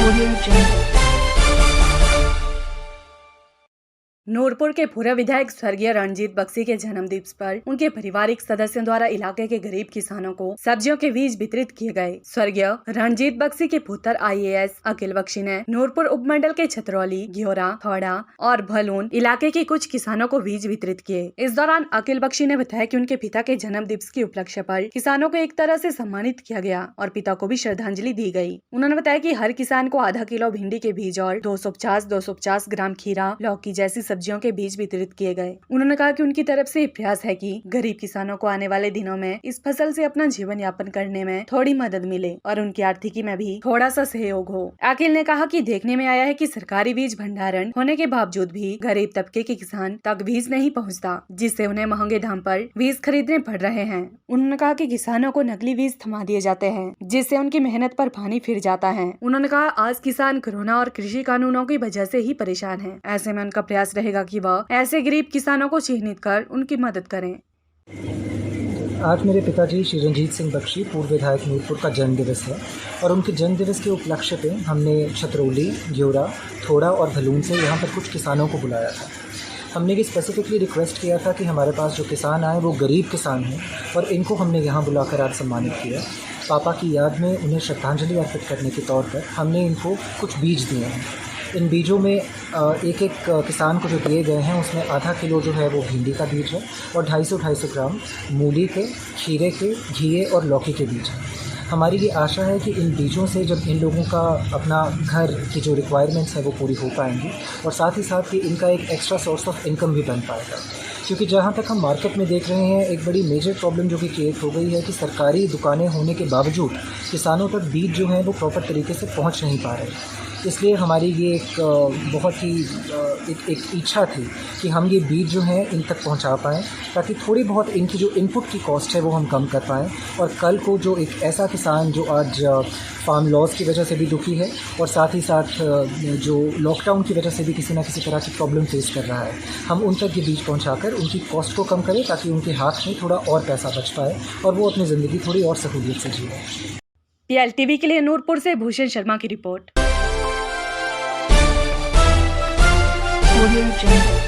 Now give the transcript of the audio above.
Audio Jungle. Nurpur के पूर्व विधायक स्वर्गीय रणजीत बख्शी के जन्म दिवस पर उनके पारिवारिक सदस्यों द्वारा इलाके के गरीब किसानों को सब्जियों के बीज वितरित किए गए। स्वर्गीय रणजीत बख्शी के पुत्र IAS अखिल बख्शी ने नूरपुर उपमंडल के छतरौली, घियोरा, थौड़ा और भलून इलाके के कुछ किसानों को बीज वितरित किए। इस दौरान अखिल बख्शी ने बताया कि उनके पिता के जन्म दिवस के उपलक्ष्य पर किसानों को एक तरह से सम्मानित किया गया और पिता को भी श्रद्धांजलि दी गई। उन्होंने बताया कि हर किसान को आधा किलो भिंडी के बीज और 250 ग्राम खीरा, लौकी जैसी सब्जियों के बीज वितरित किए गए। उन्होंने कहा कि उनकी तरफ से प्रयास है कि गरीब किसानों को आने वाले दिनों में इस फसल से अपना जीवन यापन करने में थोड़ी मदद मिले और उनकी आर्थिकी में भी थोड़ा सा सहयोग हो। अखिल ने कहा कि देखने में आया है कि सरकारी बीज भंडारण होने के बावजूद भी गरीब तबके के किसान तक बीज नहीं पहुंचता, जिससे उन्हें महंगे दाम पर बीज खरीदने पड़ रहे हैं। उन्होंने कहा कि किसानों को नकली बीज थमा दिए जाते हैं, जिससे उनकी मेहनत पर पानी फिर जाता है। उन्होंने कहा आज किसान कोरोना और कृषि कानूनों की वजह से ही परेशान है। ऐसे में उनका प्रयास रहेगा कि वह ऐसे गरीब किसानों को चिन्हित कर उनकी मदद करें। आज मेरे पिताजी श्री रणजीत सिंह बख्शी पूर्व विधायक नूरपुर का जन्म दिवस है और उनके जन्म दिवस के उपलक्ष्य पे हमने छतरौली, घियोरा, थोड़ा और भलून से यहाँ पर कुछ किसानों को बुलाया था। हमने ये स्पेसिफिकली रिक्वेस्ट किया था कि हमारे पास जो किसान आए वो गरीब किसान हैं और इनको हमने यहाँ बुलाकर आज सम्मानित किया। पापा की याद में उन्हें श्रद्धांजलि अर्पित करने के तौर पर हमने इनको कुछ बीज दिए हैं। इन बीजों में एक एक किसान को जो दिए गए हैं उसमें आधा किलो जो है वो भिंडी का बीज है और 250 ग्राम मूली के, खीरे के, घिये और लौकी के बीज हैं। हमारी ये आशा है कि इन बीजों से जब इन लोगों का अपना घर की जो रिक्वायरमेंट्स है वो पूरी हो पाएंगी और साथ ही साथ कि इनका एक एक्स्ट्रा सोर्स ऑफ इनकम भी बन पाएगा। क्योंकि जहाँ तक हम मार्केट में देख रहे हैं एक बड़ी मेजर प्रॉब्लम जो कि क्रिएट हो गई है कि सरकारी दुकानें होने के बावजूद किसानों तक बीज जो हैं वो प्रॉपर तरीके से पहुँच नहीं पा रहे। इसलिए हमारी ये एक बहुत ही एक इच्छा थी कि हम ये बीज जो हैं इन तक पहुंचा पाएँ ताकि थोड़ी बहुत इनकी जो इनपुट की कॉस्ट है वो हम कम कर पाएँ और कल को जो एक ऐसा किसान जो आज फार्म लॉस की वजह से भी दुखी है और साथ ही साथ जो लॉकडाउन की वजह से भी किसी न किसी तरह की प्रॉब्लम फेस कर रहा है, हम उन तक ये बीज पहुँचाकर उनकी कॉस्ट को कम करें ताकि उनके हाथ में थोड़ा और पैसा बच पाए और वो अपनी ज़िंदगी थोड़ी और सहूलियत से जिए। PLTV के लिए नूरपुर से भूषण शर्मा की रिपोर्ट। Audio Jungle.